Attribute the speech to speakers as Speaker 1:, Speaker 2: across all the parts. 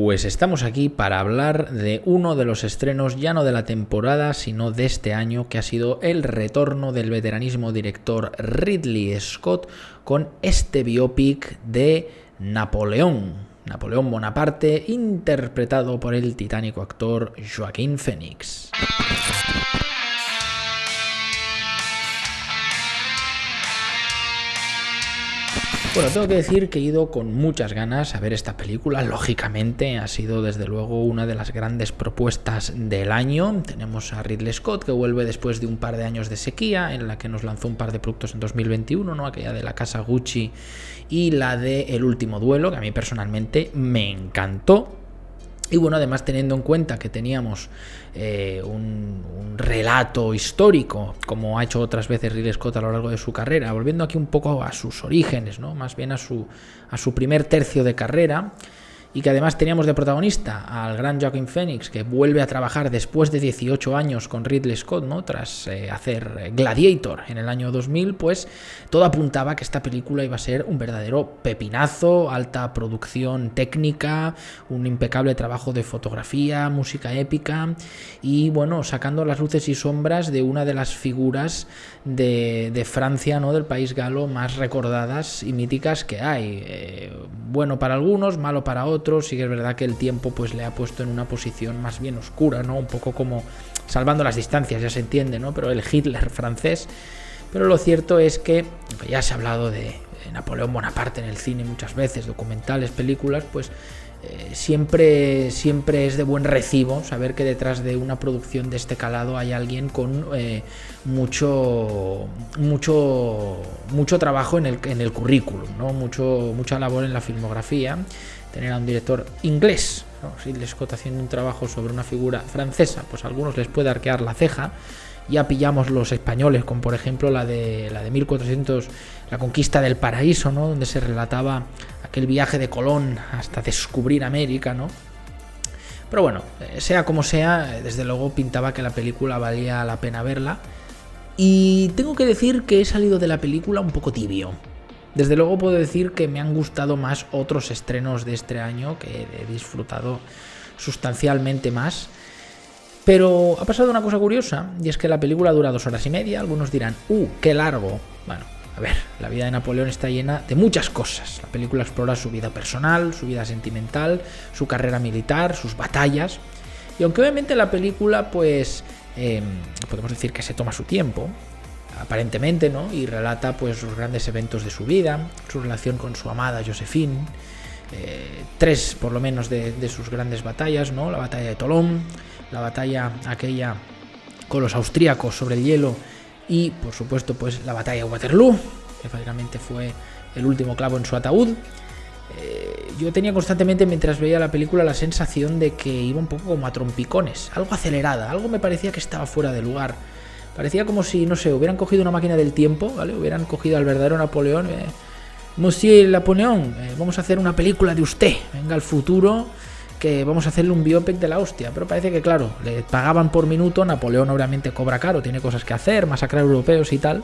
Speaker 1: Pues estamos aquí para hablar de uno de los estrenos ya no de la temporada, sino de este año, que ha sido el retorno del veteranísimo director Ridley Scott con este biopic de Napoleón Bonaparte, interpretado por el titánico actor Joaquín Phoenix. Bueno, tengo que decir que he ido con muchas ganas a ver esta película. Lógicamente ha sido desde luego una de las grandes propuestas del año. Tenemos a Ridley Scott, que vuelve después de un par de años de sequía, en la que nos lanzó un par de productos en 2021, ¿no? Aquella de La Casa Gucci y la de El Último Duelo, que a mí personalmente me encantó. Y bueno, además teniendo en cuenta que teníamos un relato histórico, como ha hecho otras veces Ridley Scott a lo largo de su carrera, volviendo aquí un poco a sus orígenes, ¿no? Más bien a su primer tercio de carrera, y que además teníamos de protagonista al gran Joaquin Phoenix, que vuelve a trabajar después de 18 años con Ridley Scott, ¿no? Tras hacer Gladiator en el año 2000, pues todo apuntaba que esta película iba a ser un verdadero pepinazo, alta producción técnica, un impecable trabajo de fotografía, música épica y, bueno, sacando las luces y sombras de una de las figuras de Francia, ¿no? Del país galo más recordadas y míticas que hay. Bueno para algunos, malo para otros. Sí que es verdad que el tiempo pues le ha puesto en una posición más bien oscura, ¿no? Un poco como salvando las distancias, ya se entiende, ¿no? Pero el Hitler francés. Pero lo cierto es que ya se ha hablado de Napoleón Bonaparte en el cine muchas veces, documentales, películas, pues siempre es de buen recibo saber que detrás de una producción de este calado hay alguien con mucho trabajo en el currículum, ¿no? Mucha labor en la filmografía. Tener a un director inglés, ¿no? Ridley Scott haciendo un trabajo sobre una figura francesa, pues a algunos les puede arquear la ceja. Ya pillamos los españoles, como por ejemplo la de 1400, la conquista del paraíso, ¿no? Donde se relataba aquel viaje de Colón hasta descubrir América, ¿no? Pero bueno, sea como sea, desde luego pintaba que la película valía la pena verla. Y tengo que decir que he salido de la película un poco tibio. Desde luego puedo decir que me han gustado más otros estrenos de este año, que he disfrutado sustancialmente más. Pero ha pasado una cosa curiosa, y es que la película dura 2 horas y media. Algunos dirán, ¡qué largo! Bueno, a ver, la vida de Napoleón está llena de muchas cosas. La película explora su vida personal, su vida sentimental, su carrera militar, sus batallas. Y aunque obviamente la película, pues, podemos decir que se toma su tiempo, aparentemente, ¿no? Y relata pues los grandes eventos de su vida, su relación con su amada Josephine, 3 por lo menos de sus grandes batallas, ¿no? La batalla de Tolón, la batalla aquella con los austríacos sobre el hielo y, por supuesto, pues la batalla de Waterloo, que básicamente fue el último clavo en su ataúd. Yo tenía constantemente, mientras veía la película, la sensación de que iba un poco como a trompicones, algo acelerada, algo me parecía que estaba fuera de lugar. Parecía como si, no sé, hubieran cogido una máquina del tiempo, ¿vale? Hubieran cogido al verdadero Napoleón. Monsieur Napoleón, vamos a hacer una película de usted. Venga al futuro, que vamos a hacerle un biopic de la hostia. Pero parece que, claro, le pagaban por minuto. Napoleón obviamente cobra caro, tiene cosas que hacer, masacrar europeos y tal.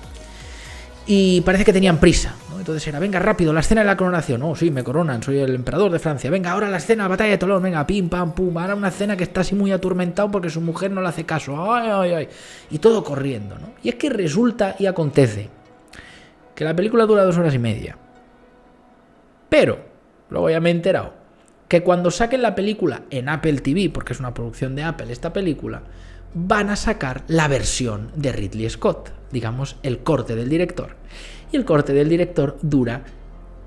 Speaker 1: Y parece que tenían prisa, ¿no? Entonces era, venga, rápido, la escena de la coronación. Oh, sí, me coronan, soy el emperador de Francia. Venga, ahora la escena, la batalla de Tolón. Venga, pim, pam, pum. Ahora una escena que está así muy atormentado porque su mujer no le hace caso. Ay, ay, ay. Y todo corriendo, ¿no? Y es que resulta y acontece que la película dura 2 horas y media. Pero, luego ya me he enterado que cuando saquen la película en Apple TV, porque es una producción de Apple esta película, van a sacar la versión de Ridley Scott, digamos el corte del director. Y el corte del director dura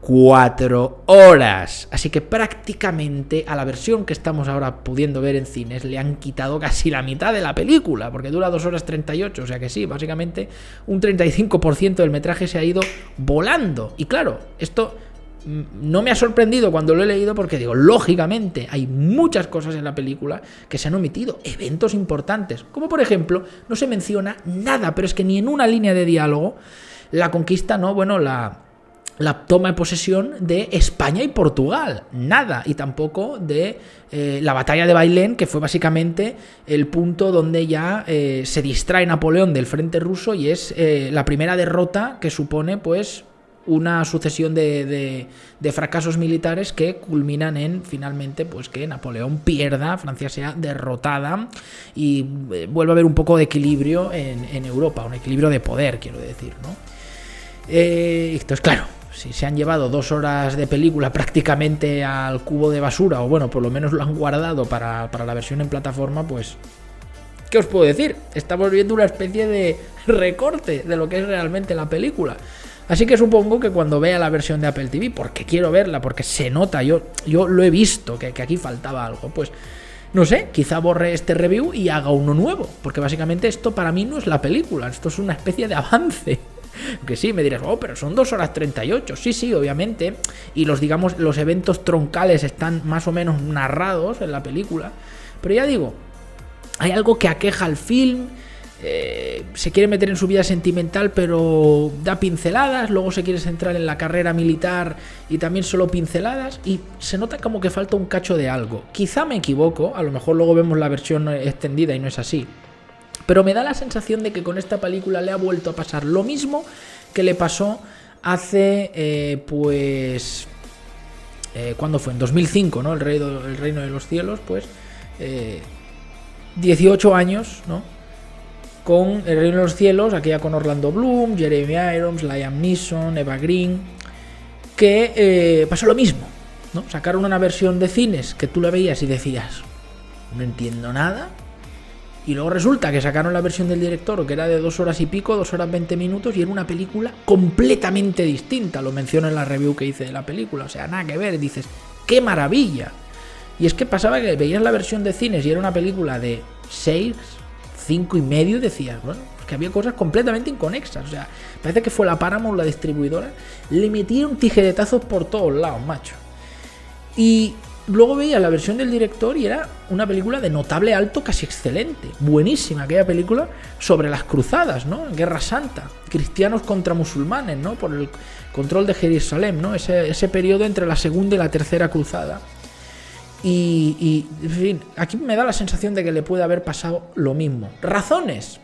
Speaker 1: 4 horas. Así que prácticamente a la versión que estamos ahora pudiendo ver en cines le han quitado casi la mitad de la película, porque dura 2 horas 38, o sea que sí, básicamente un 35% del metraje se ha ido volando. Y claro, esto no me ha sorprendido cuando lo he leído porque digo, lógicamente hay muchas cosas en la película que se han omitido, eventos importantes, como por ejemplo, no se menciona nada, pero es que ni en una línea de diálogo, la conquista, no, bueno, la toma de posesión de España y Portugal, nada, y tampoco de la batalla de Bailén, que fue básicamente el punto donde ya se distrae Napoleón del frente ruso y es la primera derrota que supone, pues, una sucesión de fracasos militares que culminan en, finalmente, pues que Napoleón pierda, Francia sea derrotada y vuelva a haber un poco de equilibrio en Europa, un equilibrio de poder, quiero decir, ¿no? Esto es claro. Si se han llevado 2 horas de película prácticamente al cubo de basura, o bueno, por lo menos lo han guardado para la versión en plataforma, pues ¿qué os puedo decir? Estamos viendo una especie de recorte de lo que es realmente la película. Así que supongo que cuando vea la versión de Apple TV, porque quiero verla, porque se nota, yo lo he visto, que aquí faltaba algo, pues no sé, quizá borre este review y haga uno nuevo, porque básicamente esto para mí no es la película, esto es una especie de avance. Que sí, me dirás, pero son 2 horas 38. Sí, obviamente. Y los eventos troncales están más o menos narrados en la película. Pero ya digo, hay algo que aqueja al film. Se quiere meter en su vida sentimental, pero da pinceladas. Luego se quiere centrar en la carrera militar y también solo pinceladas. Y se nota como que falta un cacho de algo. Quizá me equivoco, a lo mejor luego vemos la versión extendida y no es así. Pero me da la sensación de que con esta película le ha vuelto a pasar lo mismo que le pasó hace, ¿cuándo fue? En 2005, ¿no? El Reino de los Cielos, pues 18 años, ¿no? Con El Reino de los Cielos, aquella con Orlando Bloom, Jeremy Irons, Liam Neeson, Eva Green, que pasó lo mismo, ¿no? Sacaron una versión de cines que tú la veías y decías, no entiendo nada. Y luego resulta que sacaron la versión del director, que era de 2 horas y pico, 2 horas 20 minutos, y era una película completamente distinta. Lo menciono en la review que hice de la película. O sea, nada que ver. Dices, ¡qué maravilla! Y es que pasaba que veías la versión de cines y era una película de 6, 5 y medio, y decías, bueno, que había cosas completamente inconexas. O sea, parece que fue la Paramount, la distribuidora, le metieron tijeretazos por todos lados, macho. Y luego veía la versión del director y era una película de notable alto, casi excelente. Buenísima aquella película sobre las cruzadas, ¿no? Guerra Santa, cristianos contra musulmanes, ¿no? Por el control de Jerusalén, ¿no? Ese periodo entre la segunda y la tercera cruzada. Y en fin, aquí me da la sensación de que le puede haber pasado lo mismo. ¿Razones?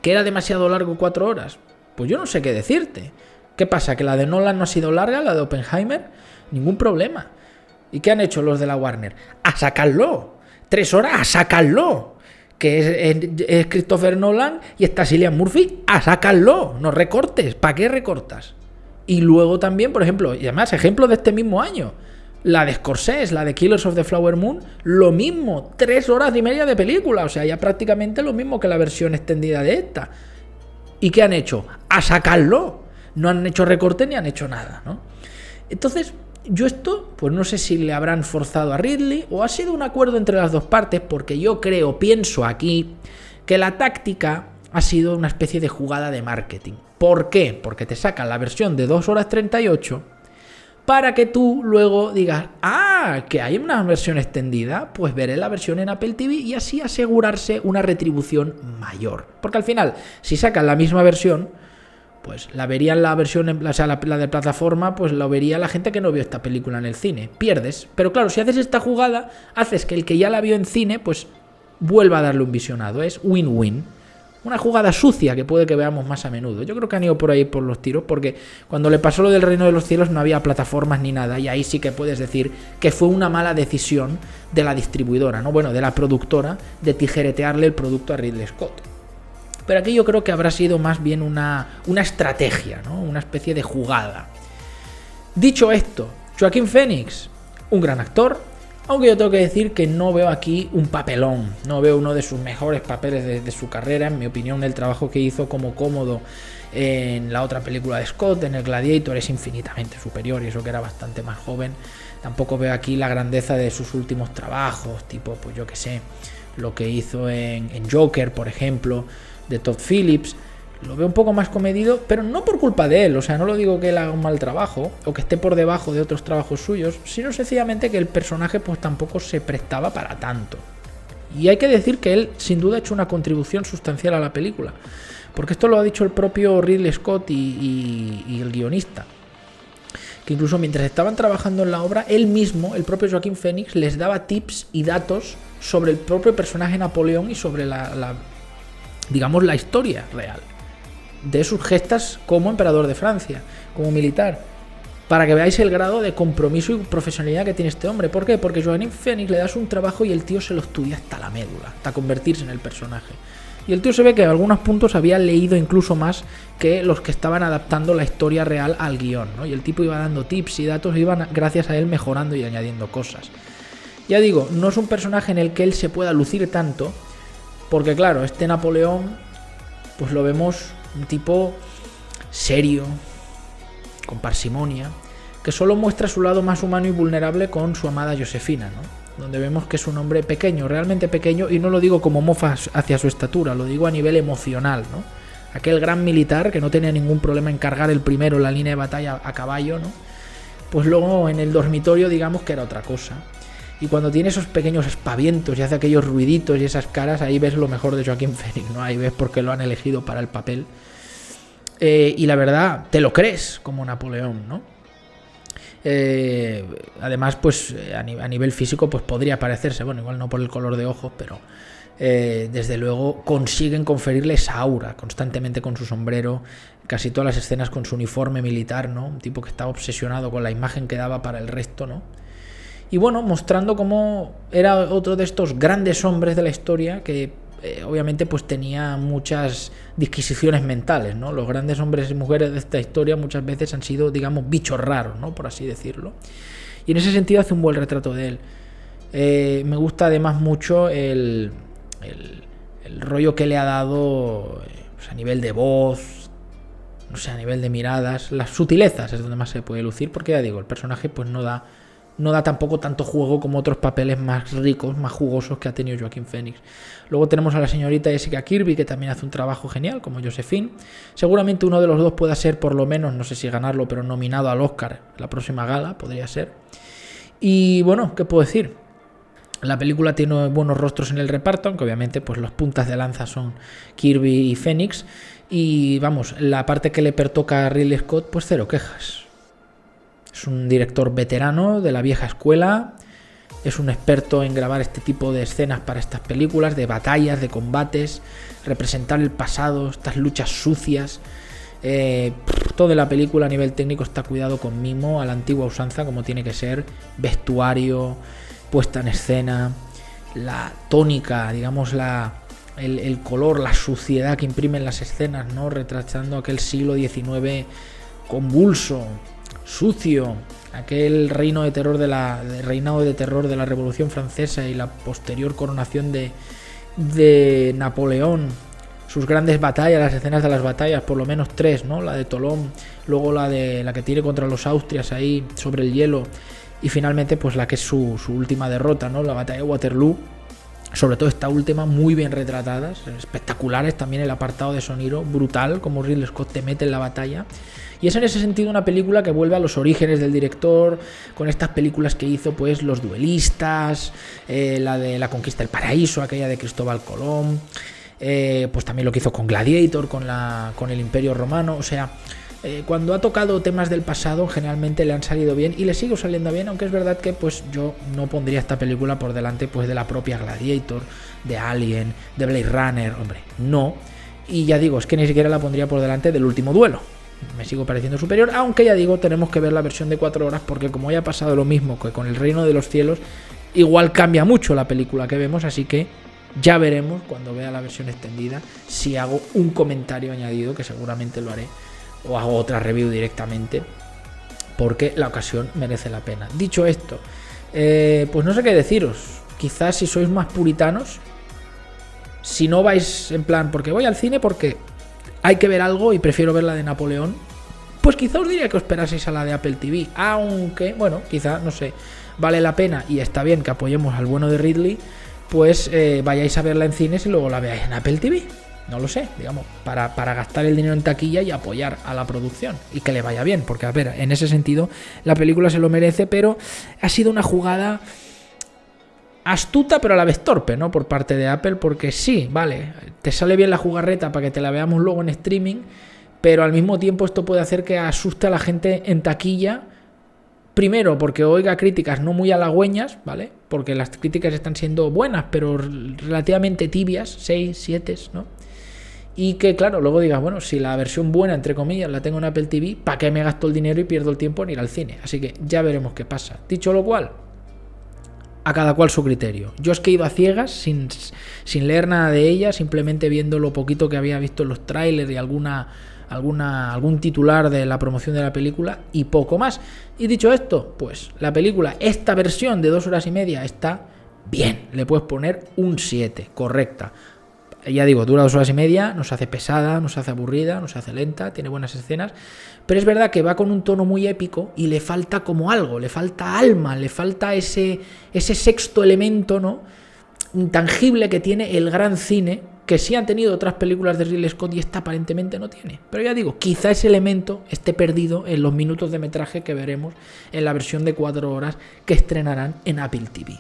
Speaker 1: ¿Que era demasiado largo 4 horas? Pues yo no sé qué decirte. ¿Qué pasa? ¿Que la de Nolan no ha sido larga, la de Oppenheimer? Ningún problema. ¿Y qué han hecho los de la Warner? ¡A sacarlo! 3 horas, ¡a sacarlo! Que es Christopher Nolan y está Cillian Murphy, ¡a sacarlo! No recortes, ¿para qué recortas? Y luego también, por ejemplo, y además ejemplo de este mismo año, la de Scorsese, la de Killers of the Flower Moon, lo mismo, 3 horas y media de película, o sea, ya prácticamente lo mismo que la versión extendida de esta. ¿Y qué han hecho? ¡A sacarlo! No han hecho recorte ni han hecho nada, ¿no? Entonces, yo esto, pues no sé si le habrán forzado a Ridley o ha sido un acuerdo entre las dos partes, porque yo pienso aquí que la táctica ha sido una especie de jugada de marketing. ¿Por qué? Porque te sacan la versión de 2 horas 38 para que tú luego digas, que hay una versión extendida, pues veré la versión en Apple TV y así asegurarse una retribución mayor. Porque al final, si sacan la misma versión, pues la verían la versión, o sea, la de plataforma, pues la vería la gente que no vio esta película en el cine. Pierdes. Pero claro, si haces esta jugada, haces que el que ya la vio en cine, pues vuelva a darle un visionado. Es win-win. Una jugada sucia que puede que veamos más a menudo. Yo creo que han ido por ahí por los tiros, porque cuando le pasó lo del Reino de los Cielos no había plataformas ni nada, y ahí sí que puedes decir que fue una mala decisión de la distribuidora, ¿no? Bueno, de la productora, de tijeretearle el producto a Ridley Scott. Pero aquí yo creo que habrá sido más bien una estrategia, ¿no? Una especie de jugada. Dicho esto, Joaquin Phoenix, un gran actor, aunque yo tengo que decir que no veo aquí un papelón, no veo uno de sus mejores papeles de su carrera. En mi opinión, el trabajo que hizo como Cómodo en la otra película de Scott, en el Gladiator, es infinitamente superior, y eso que era bastante más joven. Tampoco veo aquí la grandeza de sus últimos trabajos, tipo, pues yo qué sé, lo que hizo en Joker, por ejemplo, de Todd Phillips. Lo veo un poco más comedido, pero no por culpa de él, o sea, no lo digo que él haga un mal trabajo o que esté por debajo de otros trabajos suyos, sino sencillamente que el personaje pues tampoco se prestaba para tanto. Y hay que decir que él sin duda ha hecho una contribución sustancial a la película, porque esto lo ha dicho el propio Ridley Scott y el guionista, que incluso mientras estaban trabajando en la obra, él mismo, el propio Joaquin Phoenix, les daba tips y datos sobre el propio personaje Napoleón y sobre digamos, la historia real. de sus gestas como emperador de Francia, como militar, para que veáis el grado de compromiso y profesionalidad que tiene este hombre. ¿Por qué? Porque Joaquin Phoenix le das un trabajo y el tío se lo estudia hasta la médula, hasta convertirse en el personaje. Y el tío se ve que en algunos puntos había leído incluso más que los que estaban adaptando la historia real al guión, ¿no? Y el tipo iba dando tips y datos, iban gracias a él mejorando y añadiendo cosas. Ya digo, no es un personaje en el que él se pueda lucir tanto, porque claro, este Napoleón, pues lo vemos un tipo serio, con parsimonia, que solo muestra su lado más humano y vulnerable con su amada Josefina, ¿no? Donde vemos que es un hombre pequeño, realmente pequeño, y no lo digo como mofa hacia su estatura, lo digo a nivel emocional, ¿no? Aquel gran militar que no tenía ningún problema en cargar el primero en la línea de batalla a caballo, ¿no? Pues luego en el dormitorio digamos que era otra cosa. Y cuando tiene esos pequeños espavientos y hace aquellos ruiditos y esas caras, ahí ves lo mejor de Joaquin Phoenix, ¿no? Ahí ves por qué lo han elegido para el papel. Y la verdad, te lo crees como Napoleón, ¿no? Además, pues a nivel físico, pues podría parecerse, bueno, igual no por el color de ojos, pero desde luego consiguen conferirle esa aura constantemente con su sombrero, casi todas las escenas con su uniforme militar, ¿no? Un tipo que estaba obsesionado con la imagen que daba para el resto, ¿no? Y bueno, mostrando cómo era otro de estos grandes hombres de la historia que obviamente pues tenía muchas disquisiciones mentales, ¿no? Los grandes hombres y mujeres de esta historia muchas veces han sido, digamos, bichos raros, ¿no? Por así decirlo. Y en ese sentido hace un buen retrato de él. Me gusta además mucho el rollo que le ha dado pues a nivel de voz, no sé, a nivel de miradas, las sutilezas es donde más se puede lucir, porque ya digo, el personaje pues no da tampoco tanto juego como otros papeles más ricos, más jugosos que ha tenido Joaquin Phoenix. Luego tenemos a la señorita Jessica Kirby, que también hace un trabajo genial, como Josephine. Seguramente uno de los dos pueda ser, por lo menos, no sé si ganarlo, pero nominado al Oscar la próxima gala, podría ser. Y bueno, ¿qué puedo decir? La película tiene buenos rostros en el reparto, aunque obviamente pues las puntas de lanza son Kirby y Phoenix. Y vamos, la parte que le pertoca a Ridley Scott, pues cero quejas. Es un director veterano de la vieja escuela, es un experto en grabar este tipo de escenas para estas películas, de batallas, de combates, representar el pasado, estas luchas sucias. Toda la película a nivel técnico está cuidado con mimo, a la antigua usanza, como tiene que ser, vestuario, puesta en escena, la tónica, digamos, el color, la suciedad que imprimen las escenas, ¿no? Retratando aquel siglo XIX convulso, sucio, aquel reinado de terror de la Revolución Francesa y la posterior coronación de Napoleón, sus grandes batallas, las escenas de las batallas, por lo menos 3, ¿no? La de Tolón, luego la que tiene contra los Austrias ahí sobre el hielo, y finalmente pues la que es su última derrota, ¿no? La batalla de Waterloo. Sobre todo esta última, muy bien retratadas, espectaculares, también el apartado de sonido, brutal, como Ridley Scott te mete en la batalla. Y es en ese sentido una película que vuelve a los orígenes del director, con estas películas que hizo, pues Los Duelistas, la de La Conquista del Paraíso, aquella de Cristóbal Colón, pues también lo que hizo con Gladiator, con el Imperio Romano. O sea, cuando ha tocado temas del pasado, generalmente le han salido bien y le sigue saliendo bien, aunque es verdad que pues yo no pondría esta película por delante pues de la propia Gladiator, de Alien, de Blade Runner, hombre, no. Y ya digo, es que ni siquiera la pondría por delante del Último Duelo. Me sigo pareciendo superior, aunque ya digo, tenemos que ver la versión de 4 horas, porque como haya pasado lo mismo que con El Reino de los Cielos, igual cambia mucho la película que vemos, así que ya veremos cuando vea la versión extendida si hago un comentario añadido, que seguramente lo haré, o hago otra review directamente, porque la ocasión merece la pena. Dicho esto, pues no sé qué deciros. Quizás si sois más puritanos, si no vais en plan, porque voy al cine porque hay que ver algo y prefiero ver la de Napoleón, pues quizá os diría que os esperaseis a la de Apple TV, aunque, bueno, quizá, no sé, vale la pena y está bien que apoyemos al bueno de Ridley, pues vayáis a verla en cines y luego la veáis en Apple TV. No lo sé, digamos, para gastar el dinero en taquilla y apoyar a la producción y que le vaya bien, porque a ver, en ese sentido la película se lo merece, pero ha sido una jugada astuta pero a la vez torpe, ¿no? Por parte de Apple, porque sí, vale, te sale bien la jugarreta para que te la veamos luego en streaming, pero al mismo tiempo esto puede hacer que asuste a la gente en taquilla. Primero, porque oiga críticas no muy halagüeñas, ¿vale? Porque las críticas están siendo buenas, pero relativamente tibias, 6, 7, ¿no? y que, claro, luego digas, bueno, si la versión buena, entre comillas, la tengo en Apple TV, ¿para qué me gasto el dinero y pierdo el tiempo en ir al cine? Así que ya veremos qué pasa. Dicho lo cual, a cada cual su criterio. Yo es que he ido a ciegas, sin leer nada de ella, simplemente viendo lo poquito que había visto en los trailers y algún titular de la promoción de la película y poco más. Y dicho esto, pues la película, esta versión de 2 horas y media está bien. Le puedes poner un 7, correcta. Ya digo, dura 2 horas y media, no se hace pesada, no se hace aburrida, no se hace lenta, tiene buenas escenas, pero es verdad que va con un tono muy épico y le falta como algo, le falta alma, le falta ese sexto elemento, ¿no?, intangible que tiene el gran cine, que sí han tenido otras películas de Ridley Scott y esta aparentemente no tiene. Pero ya digo, quizá ese elemento esté perdido en los minutos de metraje que veremos en la versión de 4 horas que estrenarán en Apple TV.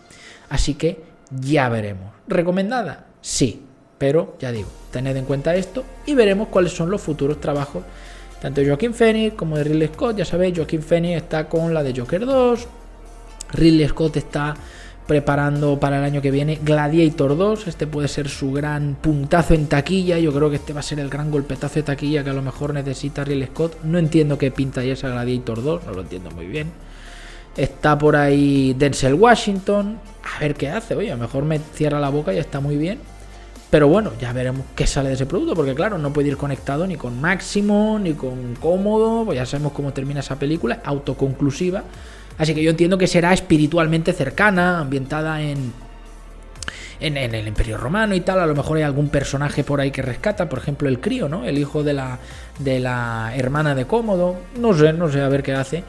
Speaker 1: Así que ya veremos. ¿Recomendada? Sí. Pero, ya digo, tened en cuenta esto y veremos cuáles son los futuros trabajos tanto de Joaquin Phoenix como de Ridley Scott. Ya sabéis, Joaquin Phoenix está con la de Joker 2, Ridley Scott está preparando para el año que viene Gladiator 2, este puede ser su gran puntazo en taquilla, yo creo que este va a ser el gran golpetazo de taquilla que a lo mejor necesita Ridley Scott. No entiendo qué pinta hay esa Gladiator 2, no lo entiendo muy bien. Está por ahí Denzel Washington, a ver qué hace, oye, a lo mejor me cierra la boca y está muy bien. Pero bueno, ya veremos qué sale de ese producto, porque claro, no puede ir conectado ni con Máximo, ni con Cómodo, pues ya sabemos cómo termina esa película, autoconclusiva. Así que yo entiendo que será espiritualmente cercana, ambientada en el Imperio Romano y tal. A lo mejor hay algún personaje por ahí que rescata, por ejemplo el crío, ¿no?, el hijo de la hermana de Cómodo. No sé, a ver qué hace.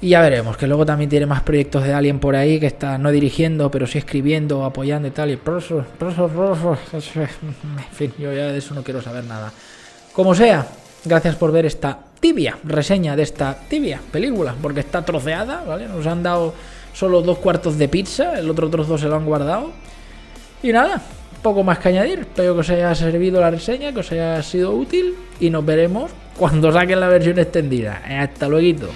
Speaker 1: Y ya veremos, que luego también tiene más proyectos de Alien por ahí, que está no dirigiendo, pero sí escribiendo, apoyando y tal. Y en fin, yo ya de eso no quiero saber nada. Como sea, gracias por ver esta tibia reseña de esta tibia película, porque está troceada, ¿vale? Nos han dado solo 2 cuartos de pizza, el otro trozo se lo han guardado. Y nada, poco más que añadir. Espero que os haya servido la reseña, que os haya sido útil y nos veremos cuando saquen la versión extendida. Hasta luego.